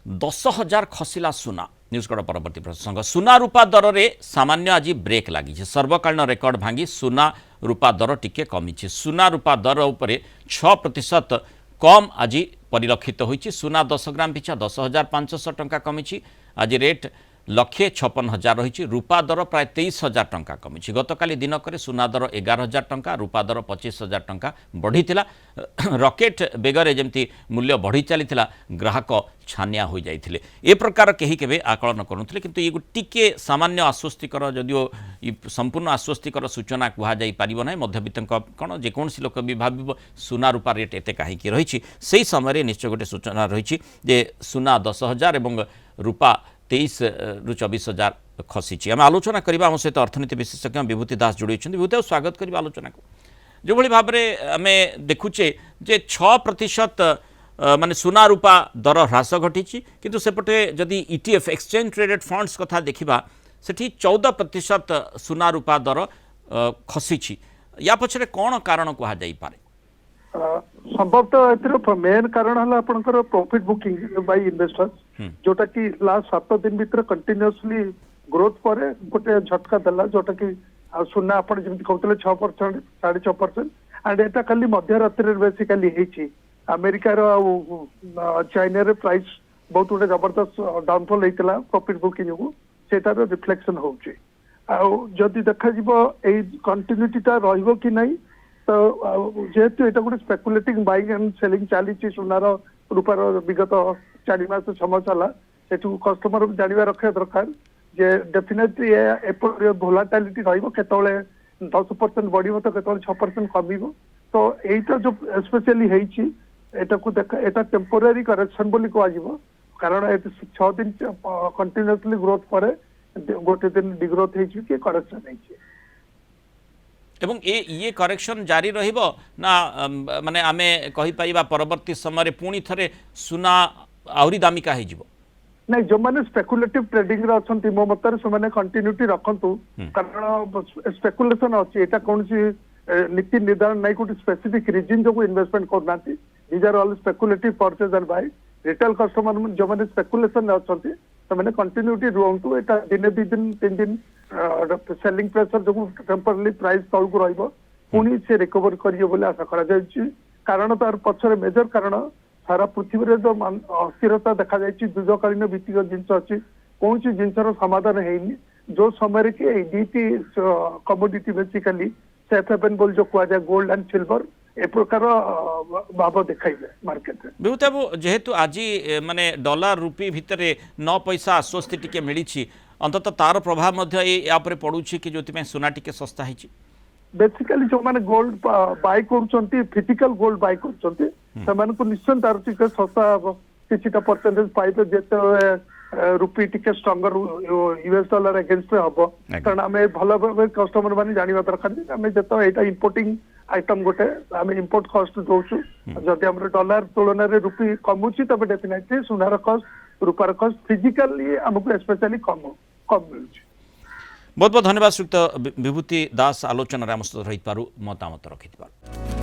10,000 खसला सुना न्यूजकड़ परवर्ती प्रसंग सुना रूपा दर में सामान्य आज ब्रेक लगी सर्वकालीन रेकर्ड भांगी सुना रूपा दर टिके कमी सुना रूपा दर उपर 6% कम आज परिलक्षित होती सुना 10 ग्राम पिछा 10,500 टंका कमी आज रेट 1,56,000 रही रूपा दर प्राय 23,000 टंका कमी गतकाली दिनक सुना दर 11,000 टंका रूपा दर 25,000 टंका बढ़ी रकेट बेगर जमती मूल्य बढ़ी चली ग्राहक छानिया हो जाते ए प्रकार कहीं के आकलन करुले किंतु ये टिके सामान्य आश्वस्तिकर जदिओ संपूर्ण आश्वस्तिकर सूचना कहुई पार ना मध्यवित्त कौन जेकोसी लोक भी भाव सुना रूपा रेट एत कहीं रही से समय निश्चय गोटे सूचना रही सुना 10,000 और रूपा 23 रु 24,000 खसी आम आलोचना करवा आम सहित अर्थनीति विशेषज्ञ विभूति दास जोड़ी विभूति स्वागत करवा आलोचना को जो भाव में आम देखुचे जे 6% माने सुना रूपा दर ह्रास घटी किंतु सेपटे जदि ETF एक्सचेंज ट्रेडेड फंड्स कथा देखा सेठी 14% सुना रूपा दर खसी या पछरे कौन कारण कहुई संभवतः मेन कारण है आपनकर प्रॉफिट बुकिंग बाय इन्वेस्टर्स जोटा कि लास्ट 7 दिन भीतर कंटिन्यूअसली ग्रोथ पर गोटे झटका देला जोटा कि सुना आपण जेमति कहतले 6% 6.5% एंड एटा खाली मध्य रात्रि बेसिकली हेची अमेरिका रो चाइना रे प्राइस बहुत गोटे जबरदस्त डाउनफॉल हेतला प्रॉफिट बुकिंग को सेटार रिफ्लेक्शन होची आ जदि देखा जिवो ए कंटिन्यूटीटा रहइबो कि नहीं तो जेहेतु ये गोटे स्पेकुलेटिंग बाइंग एंड सेलिंग चली सुनार रूपार विगत 4 मास समय चला से कस्टमर जानवा रखा दरकार जे डेफिनेटली भोलाटालिटी रतले 10% बढ़ तो केत 6% कम तो यहीटा जो स्पेशली होता टेम्पोरारी करेक्शन बोली कह कारण 6 दिन कंटिन्यूअसली ग्रोथ पर गोटे दिन डिग्रोथ हो करेक्शन हो एवं ये करेक्शन जारी रहिबो ना माने आमे कहि पाइबा परवर्ती समय पुणी थरे सुना आउरी दामिका हे जिवो नहीं जो माने स्पेकुलेटिव ट्रेडिंग रे अछंती मो मतरे से माने कंटिन्यूटी रखंतु कारण स्पेकुलेशन अछि एटा कोनसी नीति निर्धारण नहीं कोटी स्पेसिफिक रीजन जो इन्वेस्टमेंट करनाती these are all speculative purchase and buy retail customer जो माने स्पेकुलेशन अछंती तो माने कंटिन्यूटी रहंतु एटा दिन 2 दिन 3 दिन सेलिंग प्रेशर जो टेम्परली प्राइस तौक पुणी से रिकवर करेंगे आशा करा कारण तार पछरे मेजर कारण सारा पृथ्वी रे जो अस्थिरता देखा दीर्घकालीन भित्तिक जिनस अच्छी कौन जिनसर समाधान है जो समय कि दीटी कमोडिटी बेसिकली सेफ हेवन बोल जो कहुए गोल्ड एंड सिल्वर ए प्रकार भाव देखाइबे मार्केट विभूति बाबू जेहेतु आज माने डॉलर रुपी भितर 9 पैसा आश्वस्ति टिके मिली अंततः तार प्रभाव या पड़ुछि कि जो सुना टिके सस्ता है बेसिकली जो माने गोल्ड बाय करूछंती फिजिकल गोल्ड बाय करूछंती समान को निश्चय तार टिके सस्ता किछिटा परसेंटेज पाइबे जेते रुपी टिके स्ट्रॉन्गर यूएस डॉलर अगेंस्ट हबो कारण आमे भलो भाबे कस्टमर माने जानिबा दरकार आमे जेतो एटा इंपोर्टिंग आइटम गोटे आम इंपोर्ट कस्ट दौचु जदि आम डॉलर तुलन में रुपी कमुची तब डेफिनेटली सुनार कस्ट रूपार कस्ट फिजिकली आमको स्पेशली कम मिलूँ। बहुत बहुत धन्यवाद श्रीयुक्त विभूति दास आलोचना आम सहित रही मतामत रखि।